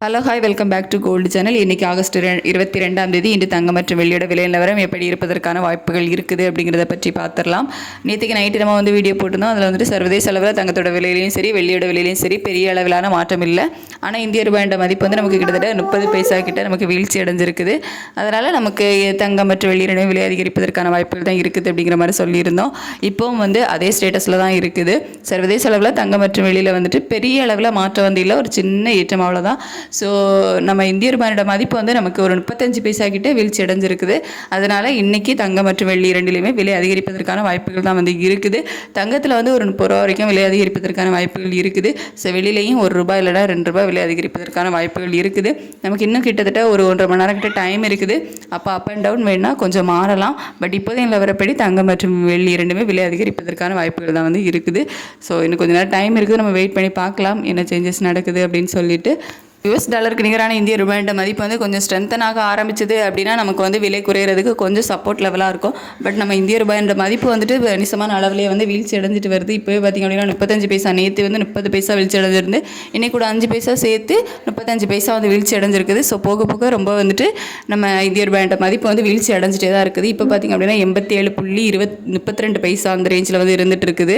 Hello hi welcome back to gold channel. இன்றைக்கி August 22ஆம் தேதி இன்று தங்கம் மற்றும் வெள்ளியோட விலை நிலவரம் எப்படி இருப்பதற்கான வாய்ப்புகள் இருக்குது அப்படிங்கிறத பற்றி பார்த்துடலாம். நேற்றுக்கு நைட்டு நம்ம வீடியோ போட்டிருந்தோம். அதில் சர்வதேச அளவில் தங்கத்தோட விலையிலையும் சரி வெள்ளியோட விலையிலையும் சரி பெரிய அளவிலான மாற்றம் இல்லை. ஆனால் இந்திய ரூபாயோட மதிப்பு நமக்கு கிட்டத்தட்ட 30 பைசா கிட்ட நமக்கு வீழ்ச்சி அடைஞ்சிருக்குது. அதனால் நமக்கு தங்கம் மற்றும் வெள்ளி ரெண்டும் விலை அதிகரிப்பதற்கான வாய்ப்புகள் தான் இருக்குது அப்படிங்கிற மாதிரி சொல்லியிருந்தோம். இப்போவும் அதே ஸ்டேட்டஸில் தான் இருக்குது. சர்வதேச அளவில் தங்கம் மற்றும் வெளியில் பெரிய அளவில் மாற்றம் இல்லை, ஒரு சின்ன ஏற்றம் அவ்வளோதான். ஸோ நம்ம இந்திய ரூபாயோட மதிப்பு நமக்கு ஒரு 35 பைசா கிட்டே வீழ்ச்சி அடைஞ்சிருக்குது. அதனால் இன்றைக்கி தங்கம் மற்றும் வெள்ளி இரண்டிலையுமே விலை அதிகரிப்பதற்கான வாய்ப்புகள் தான் இருக்குது. தங்கத்தில் ஒரு 30 ரூபா வரைக்கும் விலை அதிகரிப்பதற்கான வாய்ப்புகள் இருக்குது. ஸோ வெளியிலையும் ₹1 இல்லைனா ₹2 விலை அதிகரிப்பதற்கான வாய்ப்புகள் இருக்குது. நமக்கு இன்னும் கிட்டத்தட்ட ஒரு 1.5 மணி நேரம் கிட்ட டைம் இருக்குது. அப்போ அப் அண்ட் டவுன் வேணால் கொஞ்சம் மாறலாம். பட் இப்போதைய நிலவரப்படி தங்கம் மற்றும் வெள்ளி இரண்டுமே விலை அதிகரிப்பதற்கான வாய்ப்புகள் தான் இருக்குது. ஸோ இன்னும் கொஞ்சம் நேரம் டைம் இருக்குது, நம்ம வெயிட் பண்ணி பார்க்கலாம் என்ன சேஞ்சஸ் நடக்குது அப்படின்னு சொல்லிட்டு. US டாலருக்கு நிகரான இந்திய ரூபாயோட மதிப்பு கொஞ்சம் ஸ்ட்ரென்த்தனாக ஆரம்பிச்சது அப்படின்னா நமக்கு விலை குறையிறதுக்கு கொஞ்சம் சப்போர்ட் லெவலாக இருக்கும். பட் நம்ம இந்திய ரூபாயோட மதிப்பு கணிசமான அளவிலே வீழ்ச்சி அடைஞ்சிட்டு வருது. இப்போவே பார்த்திங்க அப்படின்னா 35 பைசா, நேற்று 30 பைசா வீழ்ச்சி அடைஞ்சிருந்து, இன்னைக்கு கூட 5 பைசா சேர்த்து 35 பைசா வீழ்ச்சி அடைஞ்சிருக்குது. ஸோ போக போக ரொம்ப நம்ம இந்திய ரூபாயோட மதிப்பு வீழ்ச்சி அடைஞ்சிட்டே தான் இருக்குது. இப்போ பார்த்திங்க அப்படின்னா 87.32 பைசா அந்த ரேஞ்சில் இருந்துட்டு இருக்குது.